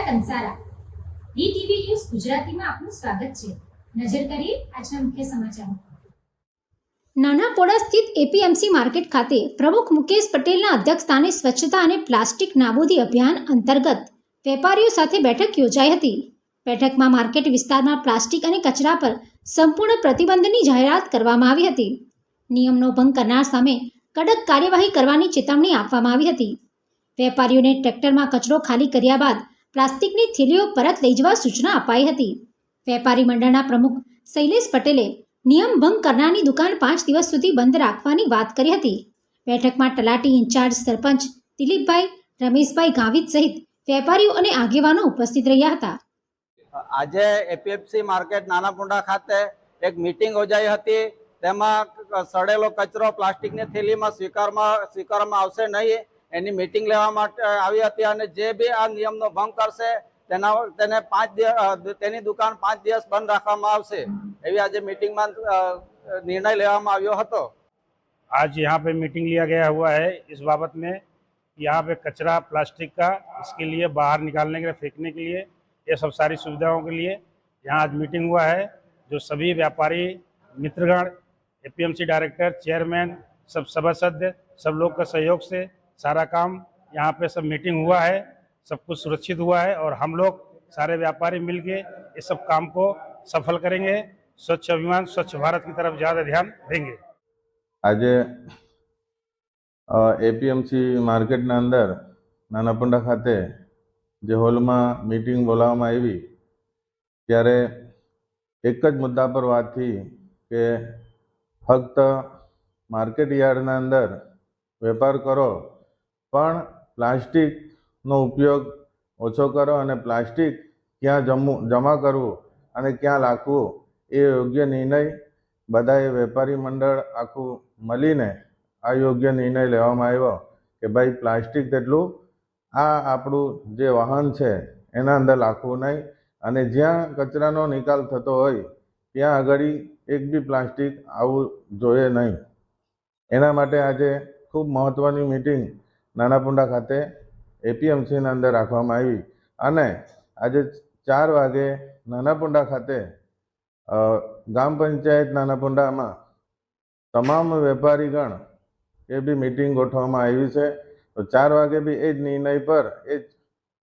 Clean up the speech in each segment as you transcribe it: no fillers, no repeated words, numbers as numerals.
Kansara DTV news ગુજરાતીમાં આપનું સ્વાગત છે। નજર કરીએ આજના મુખ્ય સમાચારો। નાનાપોડા સ્થિત એપીએમસી માર્કેટ ખાતે પ્રમુખ મુકેશ પટેલના અધ્યક્ષસ્થાને સ્વચ્છતા અને પ્લાસ્ટિક નાબૂદી અભિયાન અંતર્ગત વેપારીઓ સાથે બેઠક યોજાઈ હતી। બેઠકમાં માર્કેટ વિસ્તારમાં પ્લાસ્ટિક અને કચરા પર સંપૂર્ણ પ્રતિબંધની જાહેરાત કરવામાં આવી હતી। નિયમનો ભંગ કરનાર સામે કડક કાર્યવાહી કરવાની ચેતવણી આપવામાં આવી હતી। વેપારીઓને ટ્રેક્ટરમાં કચરો ખાલી કર્યા બાદ પ્લાસ્ટિકની થેલીઓ પરત લઈ જવા સૂચના અપાઈ હતી। વેપારી મંડળના પ્રમુખ શૈલેષ પટેલે નિયમ ભંગ કરનારની દુકાન 5 દિવસ સુધી બંધ રાખવાની વાત કરી હતી। બેઠકમાં તલાટી ઇન્ચાર્જ સરપંચ દિલીપભાઈ, રમેશભાઈ ગાવિત સહિત વેપારીઓ અને આગેવાનો ઉપસ્થિત રહ્યા હતા। આજે એપીએમસી માર્કેટ નાનાપોંડા ખાતે એક મીટિંગ યોજાઈ હતી। તેમાં સડેલો કચરો પ્લાસ્ટિકની થેલીમાં સ્વીકારવામાં આવશે નહીં એની મીટિંગ લેવા માટે આવી હતી અને જે બી આ નિયમનો ભંગ કરશે તેની દુકાન 5 દિવસ બંધ રાખવામાં આવશે એવી આજે મીટિંગમાં निर्णय लेवामां आव्यो हतो। आज यहाँ पे मीटिंग लिया गया हुआ है इस बाबत में यहाँ पे कचरा प्लास्टिक का इसके लिए बाहर निकालने के लिए, फेंकने के लिए, ये सब सारी सुविधाओं के लिए यहाँ आज मीटिंग हुआ है। जो सभी व्यापारी मित्रगण, एपीएमसी डायरेक्टर, चेयरमैन, सब सभासद, सब लोग का सहयोग से सारा काम यहाँ पे सब मीटिंग हुआ है। सब कुछ सुरक्षित हुआ है और हम लोग सारे व्यापारी मिलके इस सब काम को सफल करेंगे। स्वच्छ अभियान, स्वच्छ भारत की तरफ ज़्यादा ध्यान देंगे। आज एपीएमसी मार्केट ना अंदर नानापोंडा खाते जो हॉल में मीटिंग बोलावामां आवी त्यारे एक ज मुद्दा पर बात थी कि फक्त मार्केट यार्ड ना अंदर वेपार करो पण प्लास्टिक नो उपयोग ओछो करो अने प्लास्टिक क्या जमा करवू अने क्या नाखवू ए योग्य निर्णय बधाए वेपारी मंडळ आखू मळीने आ योग्य निर्णय लेवामां आव्यो कि भाई प्लास्टिक तेटलुं आ आपणुं जे वाहन छे एना अंदर नाखवुं नहीं अने ज्यां कचरानो निकाल थतो होय त्यां आगळी एक बी प्लास्टिक आवुं जोईए नहीं। एना माटे आजे खूब महत्वनी मीटिंग नानापोंडा खाते एपीएमसी ना अंदर राखवामां आवी अने आजे 4 वागे नानापोंडा खाते ग्राम पंचायत नानापोंडा में तमाम वेपारीगण ए भी मीटिंग गोठवामां आवी छे। तो 4 वागे भी ए निर्णय पर ए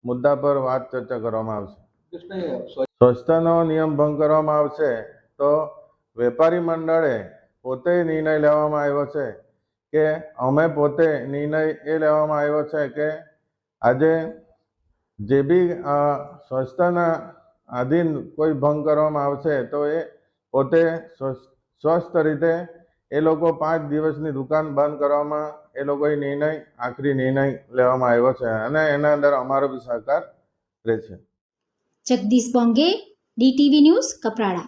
मुद्दा पर बात चर्चा करवामां आवशे। स्वच्छतानो नियम भंग करवामां आवशे तो वेपारी मंडळे पोते निर्णय लेवामां आव्यो छे के अमे पोते निर्णय ए लेवामां आव्यो छे के आजे जे भी स्वच्छताना आधीन कोई भंग करवामां आवशे तो ए पोते स्वस्थ रीते ए लोको 5 दिवसनी दुकान बंद करवामां ए लोकोए निर्णय आखरी निर्णय लेवामां आव्यो छे अने एना अंदर अमारो भी सहकार रहेशे। Jagdish Bonge, DTV news, Kaprada.